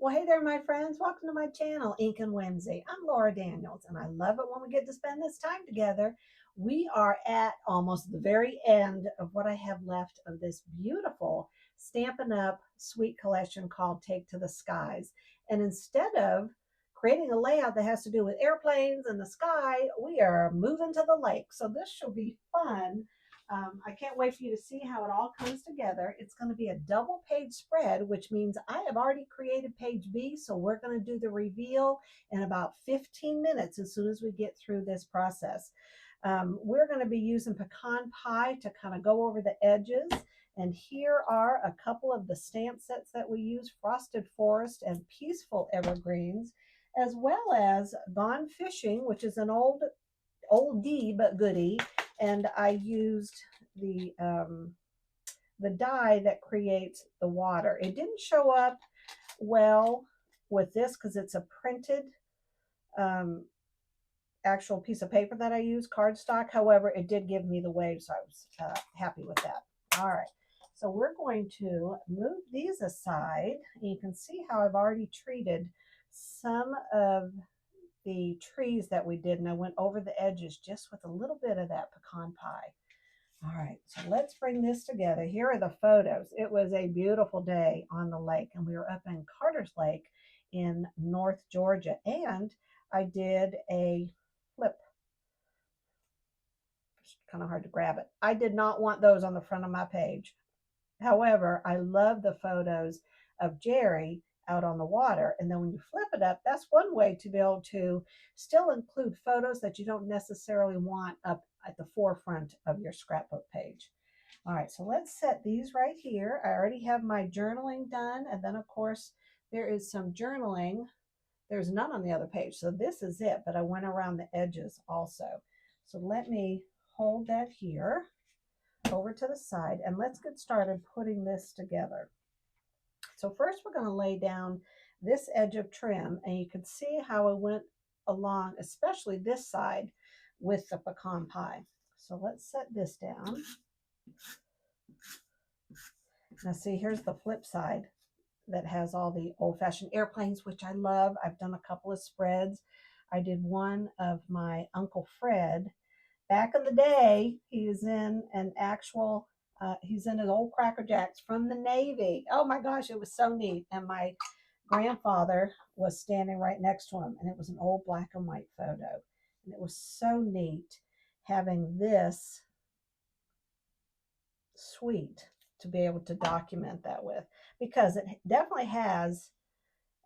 Well, hey there, my friends. Welcome to my channel, Ink and Whimsy. I'm Laura Daniels, and I love it when we get to spend this time together. We are at almost the very end of what I have left of this beautiful Stampin' Up! Suite collection called Take to the Skies. And instead of creating a layout that has to do with airplanes and the sky, we are moving to the lake. So this should be fun. I can't wait for you to see how it all comes together. It's going to be a double page spread, which means I have already created page B. So we're going to do the reveal in about 15 minutes as soon as we get through this process. We're going to be using pecan pie to kind of go over the edges. And here are a couple of the stamp sets that we use, Frosted Forest and Peaceful Evergreens, as well as Gone Fishing, which is an oldie but goodie, and I used the dye that creates the water. It didn't show up well with this because it's a printed um, actual piece of paper that I use, cardstock. However, it did give me the wave, so I was happy with that. All right, so we're going to move these aside. And you can see how I've already treated some of the trees that we did, and I went over the edges just with a little bit of that pecan pie. All right, so let's bring this together. Here are the photos. It was a beautiful day on the lake, and we were up in Carter's Lake in North Georgia, and I did a flip. It's kind of hard to grab it. I did not want those on the front of my page. However, I love the photos of Jerry out on the water. And then when you flip it up, that's one way to be able to still include photos that you don't necessarily want up at the forefront of your scrapbook page. All right, so let's set these right here. I already have my journaling done. And then, of course, there is some journaling. There's none on the other page. So this is it, but I went around the edges also. So let me hold that here over to the side, and let's get started putting this together. So first we're going to lay down this edge of trim, and you can see how I went along, especially this side with the pecan pie. So let's set this down. Now see, here's the flip side that has all the old-fashioned airplanes, which I love. I've done a couple of spreads. I did one of my Uncle Fred. Back in the day, he was in an actual, he's in his old Cracker Jacks from the Navy. Oh my gosh, it was so neat. And my grandfather was standing right next to him, and it was an old black and white photo. And it was so neat having this suite to be able to document that with, because it definitely has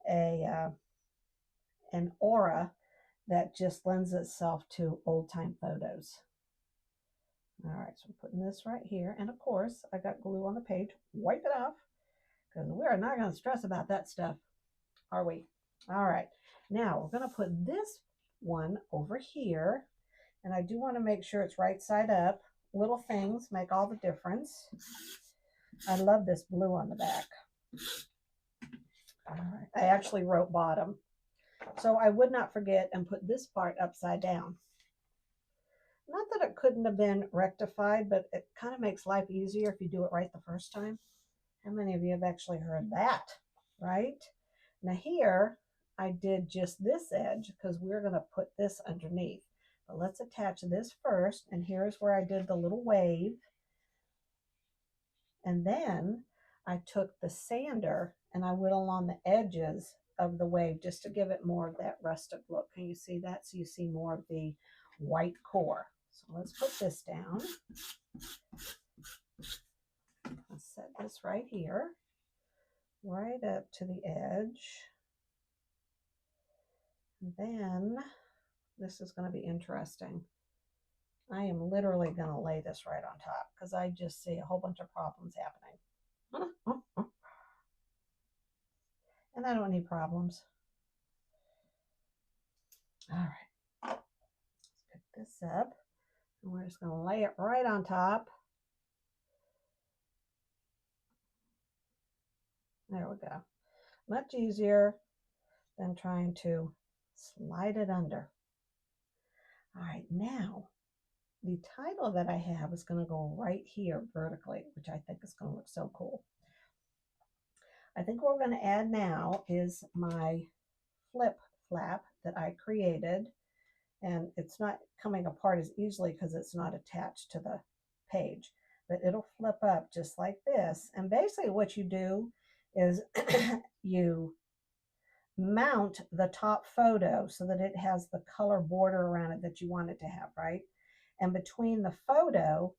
a an aura that just lends itself to old time photos. All right, so I'm putting this right here. And of course, I got glue on the page. Wipe it off because we are not going to stress about that stuff, are we? All right, now we're going to put this one over here. And I do want to make sure it's right side up. Little things make all the difference. I love this blue on the back. All right, I actually wrote bottom, so I would not forget and put this part upside down. Not that it couldn't have been rectified, but it kind of makes life easier if you do it right the first time. How many of you have actually heard that, right? Now here, I did just this edge because we're going to put this underneath. But let's attach this first, and here's where I did the little wave. And then I took the sander and I went along the edges of the wave just to give it more of that rustic look. Can you see that? So you see more of the white core. So let's put this down. I'll set this right here, right up to the edge. And then this is going to be interesting. I am literally going to lay this right on top because I just see a whole bunch of problems happening. And I don't need problems. All right, let's pick this up. And we're just going to lay it right on top. There we go. Much easier than trying to slide it under. All right, now the title that I have is going to go right here vertically, which I think is going to look so cool. I think what we're going to add now is my flip flap that I created. And it's not coming apart as easily because it's not attached to the page, but it'll flip up just like this. And basically what you do is you mount the top photo so that it has the color border around it that you want it to have, right? And between the photo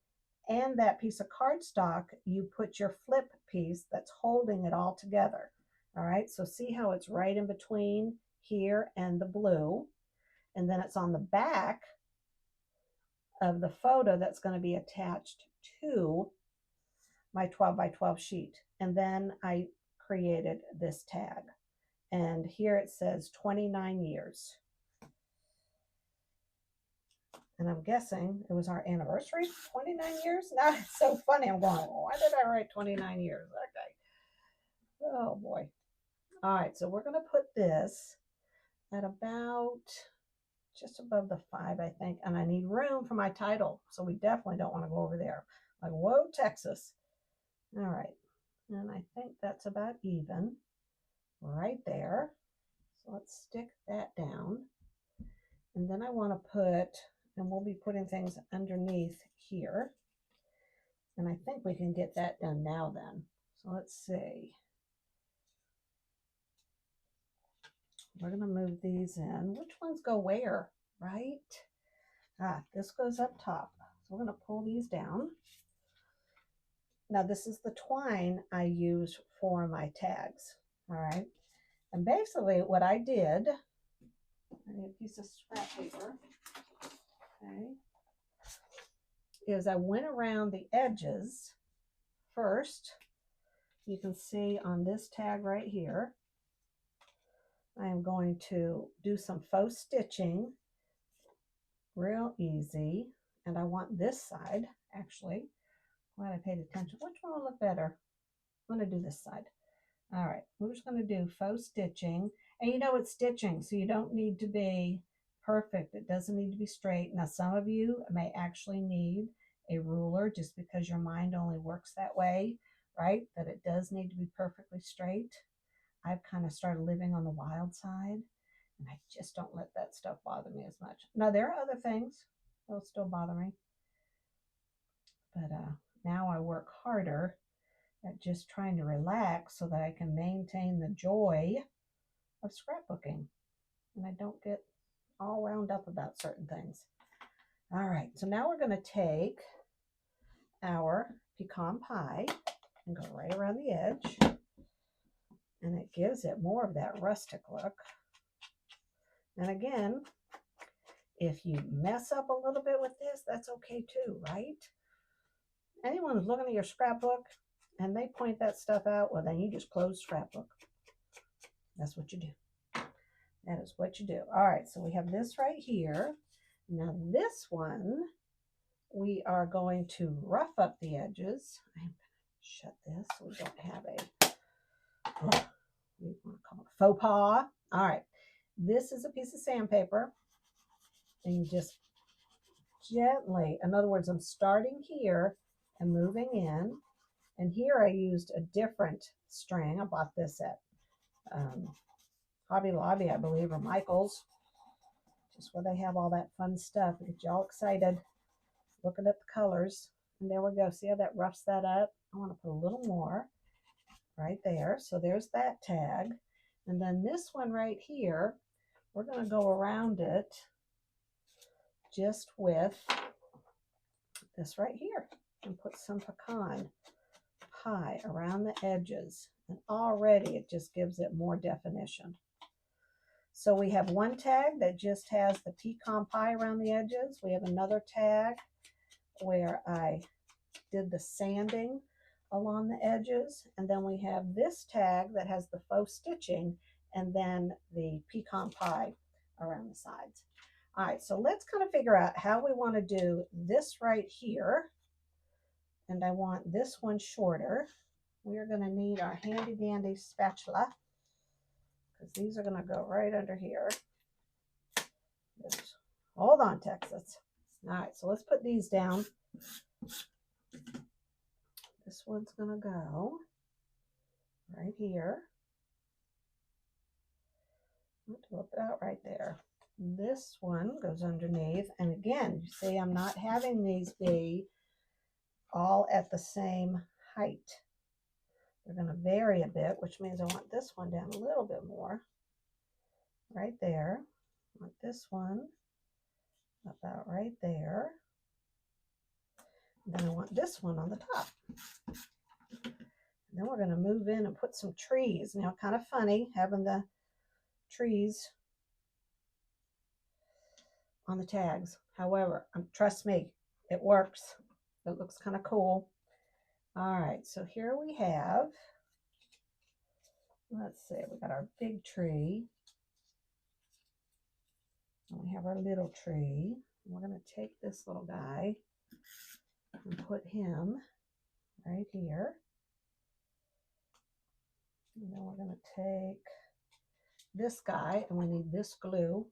and that piece of cardstock, you put your flip piece that's holding it all together. All right, so see how it's right in between here and the blue, and then it's on the back of the photo that's going to be attached to my 12 by 12 sheet. And then I created this tag, and here it says 29 years. And I'm guessing it was our anniversary, 29 years. Now it's so funny. I'm going, why did I write 29 years? Okay. Oh boy. All right, so we're going to put this at about just above the 5, I think. And I need room for my title. So we definitely don't want to go over there. Like, whoa, Texas. All right. And I think that's about even right there. So let's stick that down. And then I want to put, and we'll be putting things underneath here. And I think we can get that done now then. So let's see. We're going to move these in. Which ones go where, right? This goes up top. So we're going to pull these down. Now this is the twine I use for my tags. All right. And basically what I did, I need a piece of scrap paper. Okay. Is I went around the edges first. You can see on this tag right here, I am going to do some faux stitching, real easy. And I want this side, actually. Glad I paid attention. Which one will look better? I'm going to do this side. All right, we're just going to do faux stitching. And you know it's stitching, so you don't need to be perfect. It doesn't need to be straight. Now, some of you may actually need a ruler just because your mind only works that way, right? That it does need to be perfectly straight. I've kind of started living on the wild side, and I just don't let that stuff bother me as much. Now, there are other things that'll still bother me, but now I work harder at just trying to relax so that I can maintain the joy of scrapbooking, and I don't get all wound up about certain things. All right, so now we're going to take our pecan pie and go right around the edge, and it gives it more of that rustic look. And again, if you mess up a little bit with this, that's okay too, right? Anyone who's looking at your scrapbook and they point that stuff out, well, then you just close scrapbook. That's what you do. That is what you do. All right, so we have this right here. Now this one, we are going to rough up the edges. I'm going to shut this so we don't have a, we want to call it faux pas. All right, this is a piece of sandpaper. And you just gently, in other words, I'm starting here and moving in. And here I used a different string. I bought this at Hobby Lobby, I believe, or Michael's. Just where they have all that fun stuff. Get you all excited looking at the colors. And there we go. See how that roughs that up? I want to put a little more right there. So there's that tag. And then this one right here, we're going to go around it just with this right here and put some pecan pie around the edges. And already it just gives it more definition. So we have one tag that just has the pecan pie around the edges. We have another tag where I did the sanding along the edges. And then we have this tag that has the faux stitching and then the pecan pie around the sides. All right, so let's kind of figure out how we want to do this right here. And I want this one shorter. We're going to need our handy dandy spatula because these are going to go right under here. Just hold on, Texas. All right, so let's put these down. This one's going to go right here. About right there. This one goes underneath. And again, you see, I'm not having these be all at the same height. They're going to vary a bit, which means I want this one down a little bit more. Right there. I want this one about right there. And then I want this one on the top. And then we're going to move in and put some trees. Now, kind of funny having the trees on the tags. However, trust me, it works. It looks kind of cool. All right, so here we have, let's see, we got our big tree. And we have our little tree. We're going to take this little guy and put him right here. And then we're going to take this guy, and we need this glue.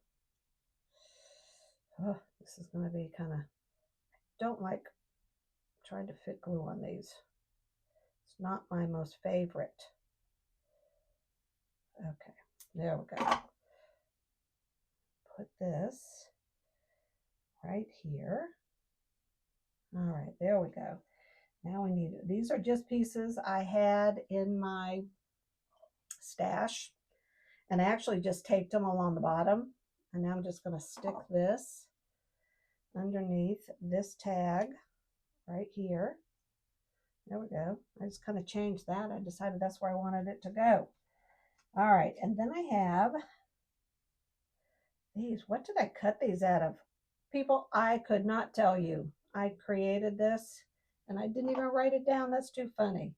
Oh, this is going to be kind of, don't like trying to fit glue on these. It's not my most favorite. Okay, there we go. Put this right here. All right, there we go. Now we need, these are just pieces I had in my stash, and I actually just taped them along the bottom. And now I'm just going to stick this underneath this tag right here. There we go. I just kind of changed that. I decided that's where I wanted it to go. All right, and then I have these. What did I cut these out of? People, I could not tell you. I created this and I didn't even write it down. That's too funny.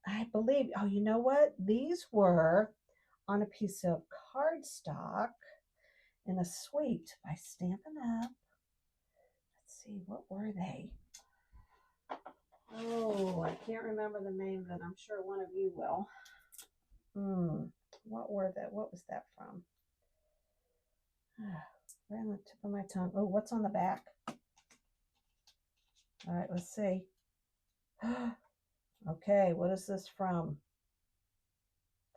I believe, oh, you know what? These were on a piece of cardstock in a suite by Stampin Up. Let's see, what were they? Oh, I can't remember the name, but I'm sure one of you will. What were that? What was that from? Right on the tip of my tongue. Oh, what's on the back? All right, let's see. Okay, what is this from?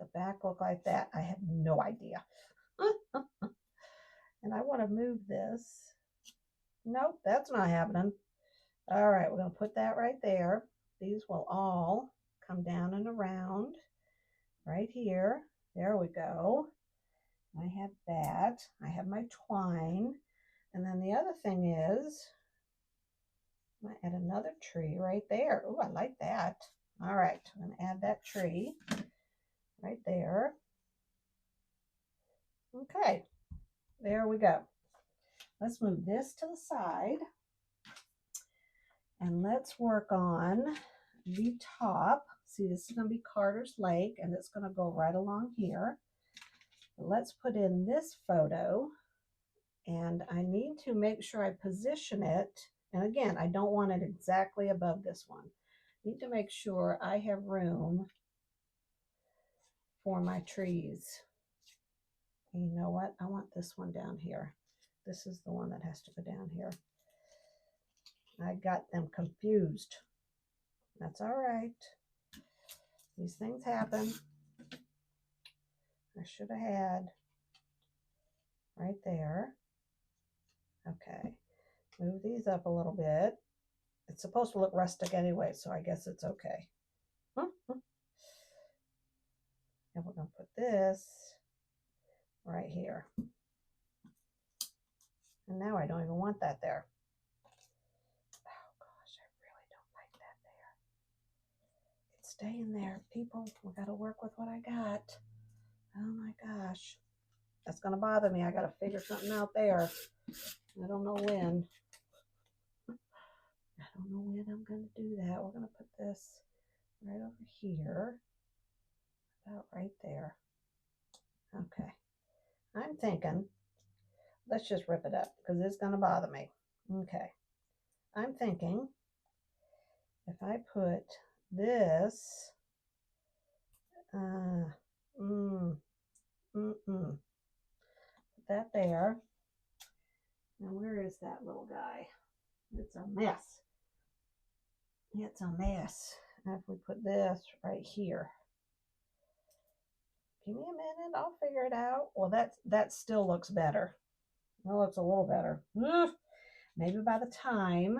The back look like that. I have no idea. And I want to move this. Nope, that's not happening. All right, we're going to put that right there. These will all come down and around right here. There we go. I have that. I have my twine. And then the other thing is, I'm going to add another tree right there. Oh, I like that. All right, I'm going to add that tree right there. Okay, there we go. Let's move this to the side. And let's work on the top. See, this is going to be Carter's Lake, and it's going to go right along here. But let's put in this photo, and I need to make sure I position it. And again, I don't want it exactly above this one. I need to make sure I have room for my trees. And you know what? I want this one down here. This is the one that has to go down here. I got them confused. That's all right. These things happen. I should have had right there. Okay. Move these up a little bit. It's supposed to look rustic anyway, so I guess it's okay. And we're going to put this right here. And now I don't even want that there. Oh gosh, I really don't like that there. It's staying there. People, we got to work with what I got. Oh my gosh. That's going to bother me. I got to figure something out there. I don't know when. I don't know when I'm going to do that. We're going to put this right over here. About right there. Okay. I'm thinking, let's just rip it up because it's going to bother me. Okay. I'm thinking if I put this, put that there. Now where is that little guy? It's a mess. It's a mess. And if we put this right here, Give me a minute. I'll figure it out. Well, that still looks better. That looks a little better. Maybe by the time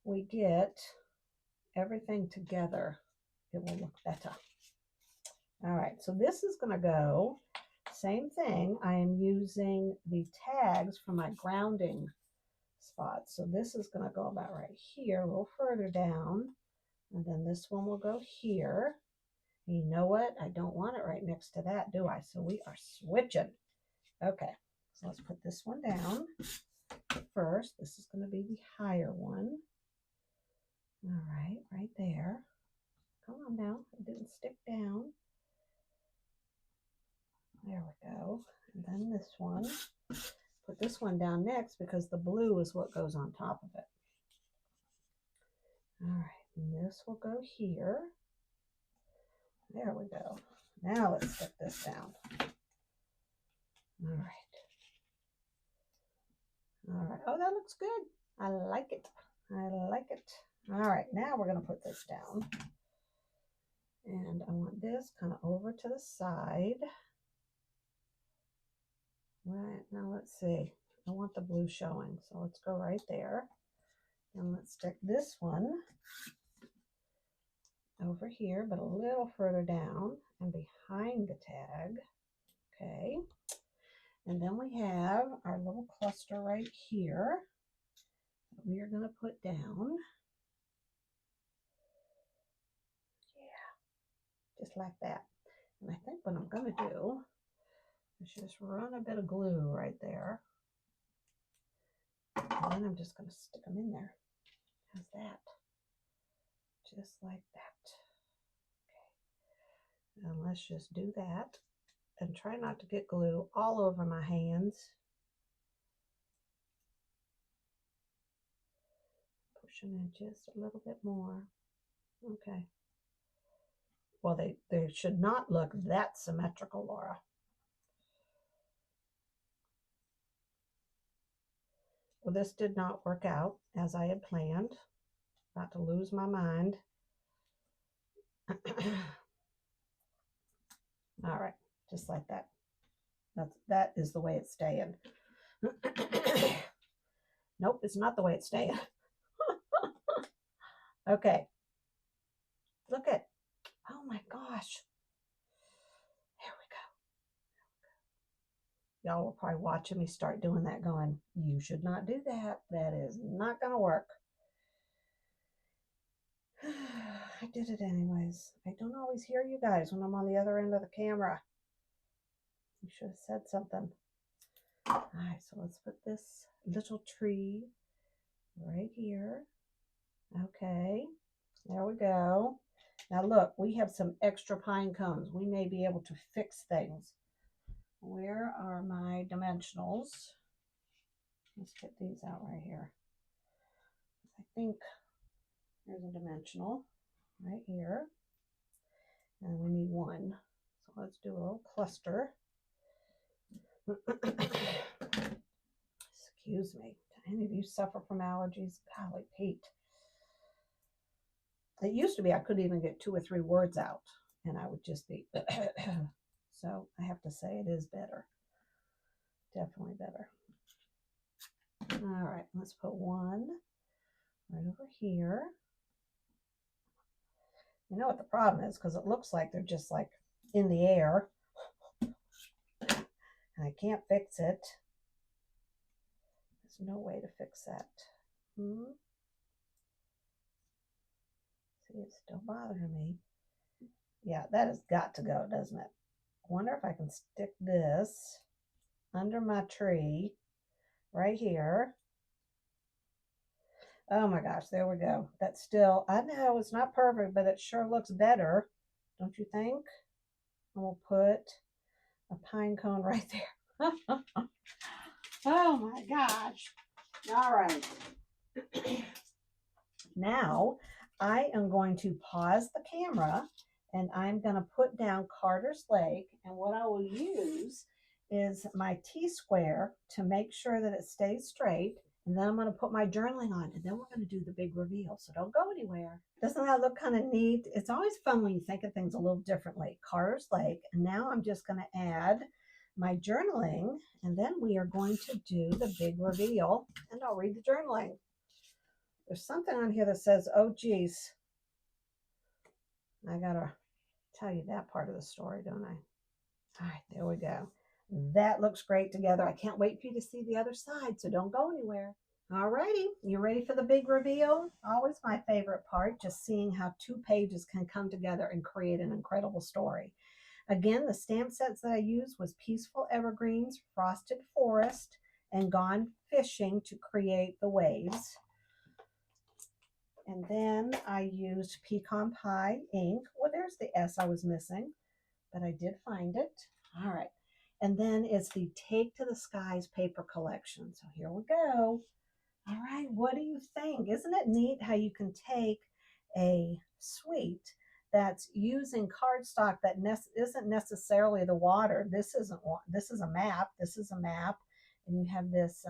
we get everything together, it will look better. All right, so this is going to go, same thing. I am using the tags for my grounding spots. So this is going to go about right here, a little further down. And then this one will go here. And you know what? I don't want it right next to that, do I? So we are switching. Okay, so let's put this one down first. This is going to be the higher one. All right, right there. Come on now. It didn't stick down. There we go. And then this one. Put this one down next because the blue is what goes on top of it. All right, and this will go here. There we go. Now let's stick this down. All right. All right. Oh, that looks good. I like it. I like it. All right, now we're going to put this down. And I want this kind of over to the side. Right, now let's see. I want the blue showing, so let's go right there. And let's stick this one over here, but a little further down and behind the tag. Okay. And then we have our little cluster right here that we are going to put down. Yeah, just like that. And I think what I'm going to do is just run a bit of glue right there. And then I'm just going to stick them in there. How's that? Just like that. Okay. And let's just do that. And try not to get glue all over my hands. Pushing in just a little bit more. Okay. Well, they should not look that symmetrical, Laura. Well, this did not work out as I had planned. About to lose my mind. All right, just like that. That is the way it's staying. Nope, it's not the way it's staying. Okay. Look at, oh my gosh. There we go. Y'all will probably watching me start doing that going, you should not do that. That is not going to work. I did it anyways. I don't always hear you guys when I'm on the other end of the camera. You should have said something. All right, so let's put this little tree right here. Okay, there we go. Now look, we have some extra pine cones. We may be able to fix things. Where are my dimensionals? Let's get these out right here. I think there's a dimensional right here. And we need one. So let's do a little cluster. Excuse me. Do any of you suffer from allergies? Golly, Pete. It used to be I couldn't even get 2 or 3 words out, and I would just be, so I have to say it is better. Definitely better. All right, let's put one right over here. You know what the problem is, because it looks like they're just like in the air, and I can't fix it. There's no way to fix that. See, it's still bothering me. Yeah, that has got to go, doesn't it? I wonder if I can stick this under my tree right here. Oh my gosh, there we go. That's still, I know it's not perfect, but it sure looks better, don't you think? And we'll put a pine cone right there. Oh my gosh. All right. Now I am going to pause the camera and I'm going to put down Carter's leg, and what I will use is my T-square to make sure that it stays straight, And then I'm going to put my journaling on, and then we're going to do the big reveal. So don't go anywhere. Doesn't that look kind of neat? It's always fun when you think of things a little differently. Carter's Lake. And now I'm just going to add my journaling, and then we are going to do the big reveal, and I'll read the journaling. There's something on here that says, oh, geez. I got to tell you that part of the story, don't I? All right, there we go. That looks great together. I can't wait for you to see the other side, so don't go anywhere. All righty, you ready for the big reveal? Always my favorite part, just seeing how two pages can come together and create an incredible story. Again, the stamp sets that I used was Peaceful Evergreens, Frosted Forest, and Gone Fishing to create the waves. And then I used Pecan Pie ink. Well, there's the S I was missing, but I did find it. All right. And then it's the Take to the Skies paper collection. So here we go. All right, what do you think? Isn't it neat how you can take a suite that's using cardstock that isn't necessarily the water? This isn't one. This is a map. This is a map, and you have this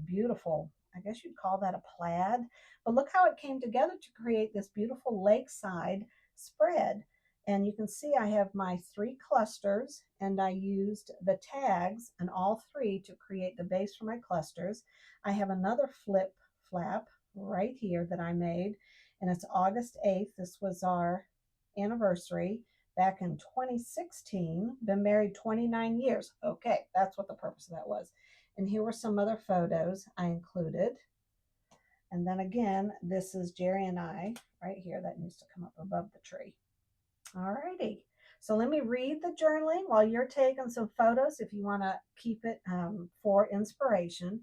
beautiful. I guess you'd call that a plaid. But look how it came together to create this beautiful lakeside spread. And you can see I have my three clusters, and I used the tags and all three to create the base for my clusters. I have another flip flap right here that I made, and it's August 8th. This was our anniversary back in 2016. Been married 29 years. Okay, that's what the purpose of that was. And here were some other photos I included. And then again, this is Jerry and I right here. That needs to come up above the tree. All righty. So let me read the journaling while you're taking some photos if you want to keep it for inspiration.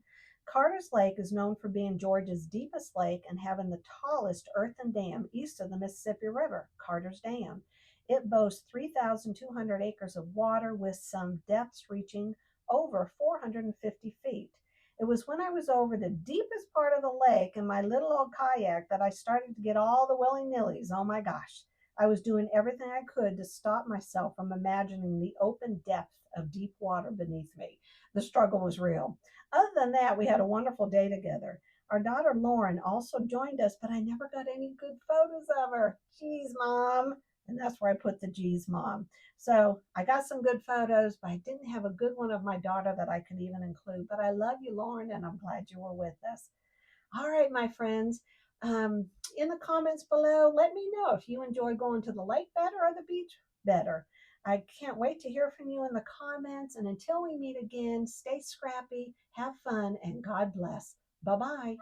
Carter's Lake is known for being Georgia's deepest lake and having the tallest earthen dam east of the Mississippi River, Carter's Dam. It boasts 3,200 acres of water with some depths reaching over 450 feet. It was when I was over the deepest part of the lake in my little old kayak that I started to get all the willy-nillys. Oh my gosh. I was doing everything I could to stop myself from imagining the open depth of deep water beneath me. The struggle was real. Other than that, we had a wonderful day together. Our daughter Lauren also joined us, but I never got any good photos of her. Geez, Mom. And that's where I put the geez, Mom. So I got some good photos, but I didn't have a good one of my daughter that I could even include. But I love you, Lauren, and I'm glad you were with us. All right, my friends. In the comments below, let me know if you enjoy going to the lake better or the beach better. I can't wait to hear from you in the comments. And until we meet again, stay scrappy, have fun, and God bless. Bye-bye.